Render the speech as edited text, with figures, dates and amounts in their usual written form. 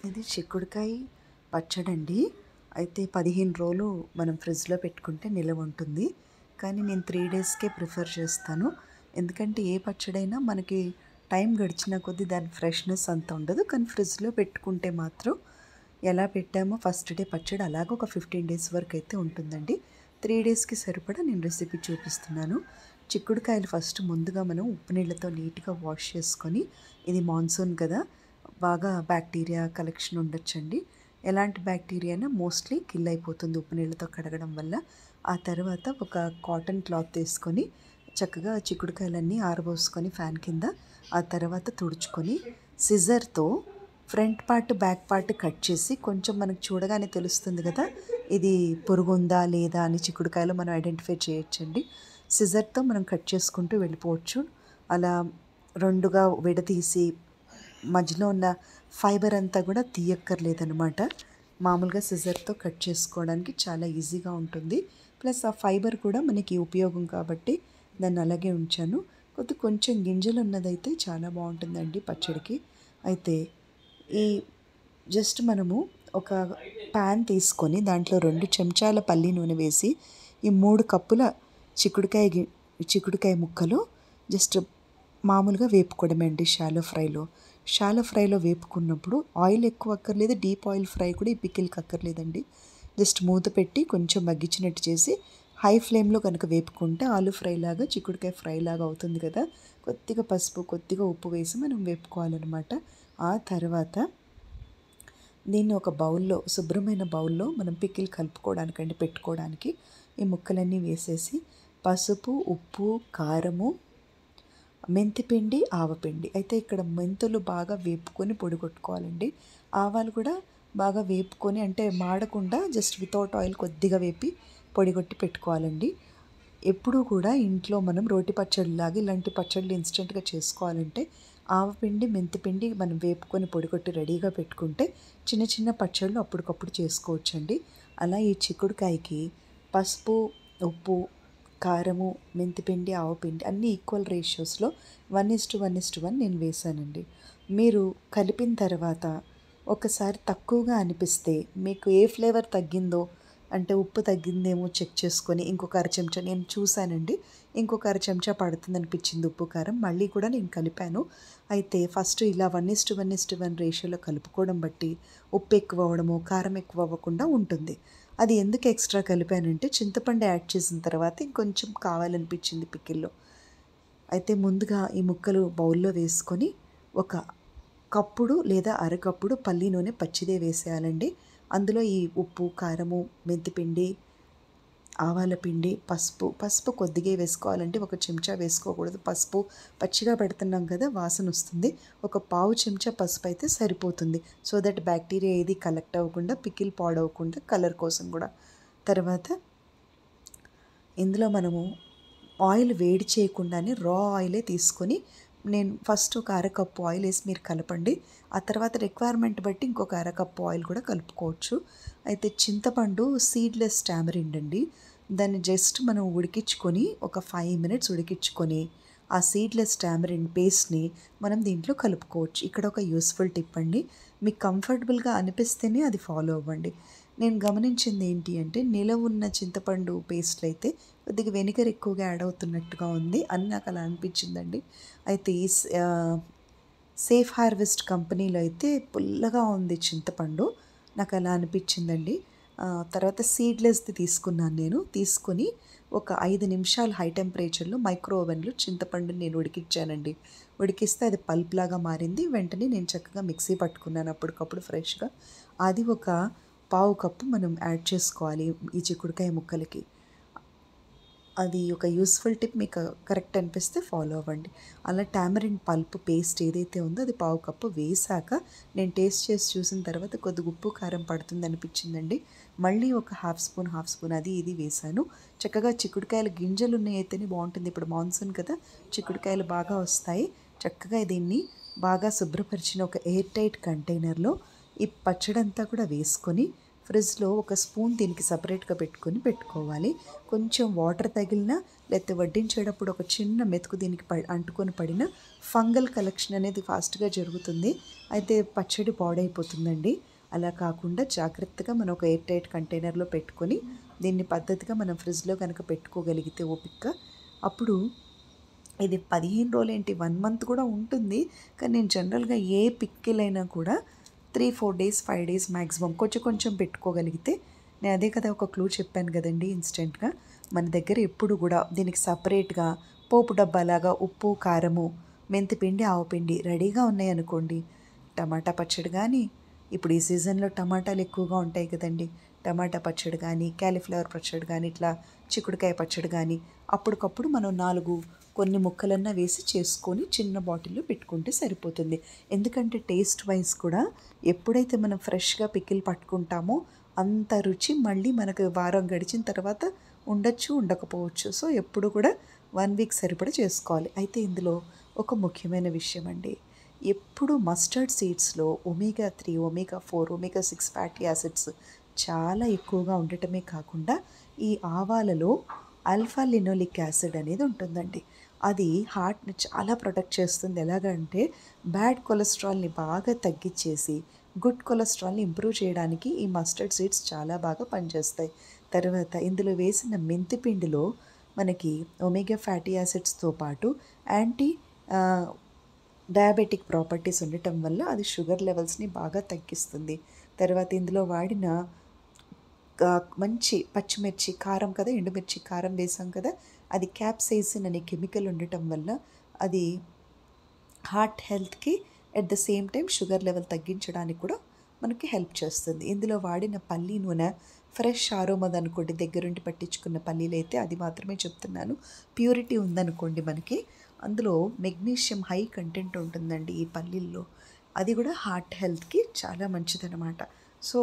ఇది చిక్కుడుకాయ పచ్చడండి. అయితే 15 రోజులు మనం ఫ్రిడ్జ్‌లో పెట్టుకుంటే నిలవ ఉంటుంది. కానీ నేను 3 డేస్‌కే ప్రిఫర్ చేస్తాను. ఎందుకంటే ఏ పచ్చడైనా మనకి టైం గడిచిన కొద్దీ దాని ఫ్రెష్‌నెస్ అంత ఉండదు. కానీ ఫ్రిడ్జ్‌లో పెట్టుకుంటే మాత్రం ఎలా పెట్టామో ఫస్ట్ డే పచ్చడి అలాగే ఒక 15 డేస్ వరకు అయితే ఉంటుందండి. 3 డేస్‌కి సరిపడా నేను రెసిపీ చూపిస్తున్నాను. చిక్కుడుకాయలు ఫస్ట్ ముందుగా మనం ఉప్పు నీళ్ళతో నీట్‌గా వాష్ చేసుకొని, ఇది మాన్సూన్ కదా! బాగా బ్యాక్టీరియా కలెక్షన్ ఉండొచ్చండి. ఎలాంటి బ్యాక్టీరియా అయినా మోస్ట్లీ కిల్ అయిపోతుంది ఉప్పు నీళ్ళతో కడగడం వల్ల. ఆ తర్వాత ఒక కాటన్ క్లాత్ తీసుకొని చక్కగా చిక్కుడుకాయలన్నీ ఆరబోసుకొని ఫ్యాన్ కింద, ఆ తర్వాత తుడుచుకొని సిజర్‌తో front part, back part cut చేసి కొంచెం మనకు చూడగానే తెలుస్తుంది కదా! ఇది పురుగుందా లేదా అని చిక్కుడుకాయలో మనం ఐడెంటిఫై చేయొచ్చండి. సిజర్‌తో మనం కట్ చేసుకుంటూ వెళ్ళిపోవచ్చు. అలా 2గా విడదీసి మధ్యలో ఉన్న ఫైబర్ అంతా కూడా తీయక్కర్లేదనమాట. మామూలుగా సిజర్‌తో కట్ చేసుకోవడానికి చాలా ఈజీగా ఉంటుంది. ప్లస్ ఆ ఫైబర్ కూడా మనకి ఉపయోగం కాబట్టి దాన్ని అలాగే ఉంచాను. కొంచెం గింజలు ఉన్నదైతే చాలా బాగుంటుందండి పచ్చడికి. అయితే ఈ జస్ట్ మనము ఒక ప్యాన్ తీసుకొని దాంట్లో 2 చెంచాల పల్లి నూనె వేసి ఈ 3 కప్పుల చిక్కుడుకాయ ముక్కలు జస్ట్ మామూలుగా వేపుకోవడమే అండి షాలో ఫ్రైలో వేపుకున్నప్పుడు ఆయిల్ ఎక్కువ అక్కర్లేదు, డీప్ ఆయిల్ ఫ్రై కూడా ఈ పికిల్కి అక్కర్లేదండి. జస్ట్ మూత పెట్టి కొంచెం మగ్గించినట్టు చేసి హై ఫ్లేమ్లో కనుక వేపుకుంటే ఆలు ఫ్రై లాగా చిక్కుడుకాయ ఫ్రై లాగా అవుతుంది కదా. కొద్దిగా పసుపు, కొద్దిగా ఉప్పు వేసి మనం వేపుకోవాలన్నమాట. ఆ తర్వాత దీన్ని ఒక బౌల్లో, శుభ్రమైన బౌల్లో మనం పికిల్ కలుపుకోవడానికండి పెట్టుకోవడానికి ఈ ముక్కలన్నీ వేసేసి పసుపు, ఉప్పు, కారము, మెంతిపిండి, ఆవపిండి. అయితే ఇక్కడ మెంతులు బాగా వేపుకొని పొడి కొట్టుకోవాలండి. ఆవాలు కూడా బాగా వేపుకొని అంటే మాడకుండా జస్ట్ వితౌట్ ఆయిల్ కొద్దిగా వేపి పొడి కొట్టి పెట్టుకోవాలండి. ఎప్పుడూ కూడా ఇంట్లో మనం రోటి పచ్చడిలాగా ఇలాంటి పచ్చళ్ళు ఇన్స్టెంట్గా చేసుకోవాలంటే ఆవపిండి, మెంతిపిండి మనం వేపుకొని పొడి కొట్టి రెడీగా పెట్టుకుంటే చిన్న చిన్న పచ్చళ్ళు అప్పటికప్పుడు చేసుకోవచ్చండి. అలా ఈ చిక్కుడుకాయకి పసుపు, ఉప్పు, కారము, మెంతిపిండి, ఆవపిండి అన్నీ ఈక్వల్ రేషియోస్లో 1:1:1 నేను వేశానండి. మీరు కలిపిన తర్వాత ఒకసారి తక్కువగా అనిపిస్తే మీకు ఏ ఫ్లేవర్ తగ్గిందో అంటే ఉప్పు తగ్గిందేమో చెక్ చేసుకొని ఇంకొక అర చెంచా నేను చూశానండి. ఇంకొక అర చెంచా పడుతుందనిపించింది ఉప్పు, కారం. మళ్ళీ కూడా నేను కలిపాను. అయితే ఫస్ట్ ఇలా 1:1:1 రేషియోలో కలుపుకోవడం బట్టి ఉప్పు ఎక్కువ అవ్వడము, కారం ఎక్కువ అవ్వకుండా ఉంటుంది. అది ఎందుకు ఎక్స్ట్రా కలిపానంటే చింతపండు యాడ్ చేసిన తర్వాత ఇంకొంచెం కావాలనిపించింది పికిల్‌లో. అయితే ముందుగా ఈ ముక్కలు బౌల్‌లో వేసుకొని ఒక కప్పుడు లేదా అరకప్పుడు పల్లి నూనె పచ్చిదే వేసేయాలండి. అందులో ఈ ఉప్పు, కారము, మెంతిపిండి, ఆవాల పిండి, పసుపు కొద్దిగే వేసుకోవాలంటే ఒక చెంచా వేసుకోకూడదు. పసుపు పచ్చిగా పెడుతున్నాం కదా వాసనొస్తుంది. ఒక పావు చెంచా పసుపు అయితే సరిపోతుంది. సో దట్ బ్యాక్టీరియా ఏది కలెక్ట్ అవ్వకుండా పికిల్ పాడవకుండా కలర్ కోసం కూడా. తర్వాత ఇందులో మనము ఆయిల్ వేడి చేయకుండానే రా ఆయిలే తీసుకొని నేను ఫస్ట్ ఒక అరకప్పు ఆయిల్ వేసి మీరు కలపండి. ఆ తర్వాత రిక్వైర్మెంట్ బట్టి ఇంకొక అరకప్పు ఆయిల్ కూడా కలుపుకోవచ్చు. అయితే చింతపండు సీడ్లెస్ టామరిండ్ అండి. దాన్ని జస్ట్ మనం ఉడికించుకొని ఒక 5 మినిట్స్ ఉడికించుకొని ఆ సీడ్లెస్ టామరిండ్ పేస్ట్ని మనం దీంట్లో కలుపుకోవచ్చు. ఇక్కడ ఒక యూస్ఫుల్ టిప్ అండి. మీకు కంఫర్టబుల్గా అనిపిస్తేనే అది ఫాలో అవ్వండి. నేను గమనించింది ఏంటి అంటే నిలవ ఉన్న చింతపండు పేస్ట్లు అయితే కొద్దిగా వెనిగర్ ఎక్కువగా యాడ్ అవుతున్నట్టుగా ఉంది అని నాకు అలా అనిపించిందండి. అయితే సేఫ్ హార్వెస్ట్ కంపెనీలో అయితే పుల్లగా ఉంది చింతపండు. నాకు అలా అనిపించిందండి. తర్వాత సీడ్లెస్ది తీసుకున్నాను నేను. తీసుకొని ఒక 5 నిమిషాలు హై టెంపరేచర్లో మైక్రో ఓవెన్లో చింతపండుని నేను ఉడికించానండి. ఉడికిస్తే అది పల్ప్ లాగా మారింది. వెంటనే నేను చక్కగా మిక్సీ పట్టుకున్నాను అప్పటికప్పుడు ఫ్రెష్‌గా. అది ఒక పావు కప్పు మనం యాడ్ చేసుకోవాలి ఈ చిక్కుడుకాయ ముక్కలకి. అది ఒక యూస్ఫుల్ టిప్. మీకు కరెక్ట్ అనిపిస్తే ఫాలో అవ్వండి. అలా టామరిన్ పల్ప్ పేస్ట్ ఏదైతే ఉందో అది పావు కప్పు వేశాక నేను టేస్ట్ చేసి చూసిన తర్వాత కొద్దిగా ఉప్పు, కారం పడుతుంది అనిపించిందండి. మళ్ళీ ఒక హాఫ్ స్పూన్ అది ఇది వేశాను. చక్కగా చిక్కుడుకాయల గింజలు ఉన్నాయైతేనే బాగుంటుంది. ఇప్పుడు మాన్సూన్ కదా, చిక్కుడుకాయలు బాగా వస్తాయి. చక్కగా దీన్ని బాగా శుభ్రపరిచిన ఒక ఎయిర్ టైట్ కంటైనర్లో ఈ పచ్చడంతా కూడా వేసుకొని ఫ్రిడ్జ్లో ఒక స్పూన్ దీనికి సపరేట్గా పెట్టుకోవాలి. కొంచెం వాటర్ తగిలినా లేకపోతే వడ్డించేటప్పుడు ఒక చిన్న మెతుకు దీనికి అంటుకొని పడిన ఫంగల్ కలెక్షన్ అనేది ఫాస్ట్గా జరుగుతుంది. అయితే పచ్చడి పాడైపోతుందండి. అలా కాకుండా జాగ్రత్తగా మనం ఒక ఎయిర్ టైట్ కంటైనర్లో పెట్టుకొని దీన్ని పద్ధతిగా మనం ఫ్రిడ్జ్లో కనుక పెట్టుకోగలిగితే ఓపికగా, అప్పుడు ఇది 15 రోజులేంటి 1 మంత్ కూడా ఉంటుంది. కానీ నేను జనరల్గా ఏ పికిల్ అయినా కూడా 3-4 డేస్ 5 డేస్ మ్యాక్సిమం కొంచెం కొంచెం పెట్టుకోగలిగితే, నేను అదే కదా ఒక క్లూ చెప్పాను కదండి ఇన్స్టెంట్గా. మన దగ్గర ఎప్పుడు కూడా దీనికి సపరేట్గా పోపు డబ్బాలాగా ఉప్పు కారము మెంతిపిండి ఆవపిండి రెడీగా ఉన్నాయనుకోండి, టమాటా పచ్చడి కానీ, ఇప్పుడు ఈ సీజన్లో టమాటాలు ఎక్కువగా ఉంటాయి కదండి, టమాటా పచ్చడి కానీ క్యాలీఫ్లవర్ పచ్చడి కానీ ఇట్లా చిక్కుడుకాయ పచ్చడి కానీ అప్పటికప్పుడు మనం 4 కొన్ని ముక్కలన్నా వేసి చేసుకొని చిన్న బాటిల్లో పెట్టుకుంటే సరిపోతుంది. ఎందుకంటే టేస్ట్ వైజ్ కూడా ఎప్పుడైతే మనం ఫ్రెష్గా పికిల్ పట్టుకుంటామో అంత రుచి మళ్ళీ మనకు వారం గడిచిన తర్వాత ఉండొచ్చు ఉండకపోవచ్చు. సో ఎప్పుడు కూడా 1 వీక్ సరిపడా చేసుకోవాలి. అయితే ఇందులో ఒక ముఖ్యమైన విషయం అండి, ఎప్పుడు మస్టర్డ్ సీడ్స్లో omega 3 omega 4 omega 6 fatty acids చాలా ఎక్కువగా ఉండటమే కాకుండా ఈ ఆవాలలో ఆల్ఫా లినోలిక్ యాసిడ్ అనేది ఉంటుందండి. అది హార్ట్ని చాలా ప్రొటెక్ట్ చేస్తుంది. ఎలాగంటే బ్యాడ్ కొలెస్ట్రాల్ని బాగా తగ్గించేసి గుడ్ కొలెస్ట్రాల్ని ఇంప్రూవ్ చేయడానికి ఈ మస్టర్డ్ సీడ్స్ చాలా బాగా పనిచేస్తాయి. తర్వాత ఇందులో వేసిన మెంతిపిండిలో మనకి ఒమేగా ఫ్యాటీ యాసిడ్స్తో పాటు యాంటీ డయాబెటిక్ ప్రాపర్టీస్ ఉండటం వల్ల అది షుగర్ లెవెల్స్ని బాగా తగ్గిస్తుంది. తర్వాత ఇందులో వాడిన మంచి పచ్చిమిర్చి కారం కదా, ఎండుమిర్చి కారం వేసాం కదా, అది క్యాప్సైసిన్ అనే కెమికల్ ఉండటం వల్ల అది హార్ట్ హెల్త్కి at the same time sugar level తగ్గించడానికి కూడా మనకి హెల్ప్ చేస్తుంది. ఇందులో వాడిన పల్లి నూనె ఫ్రెష్ ఆరోమది అనుకోండి, దగ్గరుండి పట్టించుకున్న పల్లీలు అయితే అది మాత్రమే చెప్తున్నాను. ప్యూరిటీ ఉందనుకోండి మనకి, అందులో మెగ్నీషియం హై కంటెంట్ ఉంటుందండి ఈ పల్లీల్లో, అది కూడా హార్ట్ హెల్త్కి చాలా మంచిదన్నమాట. సో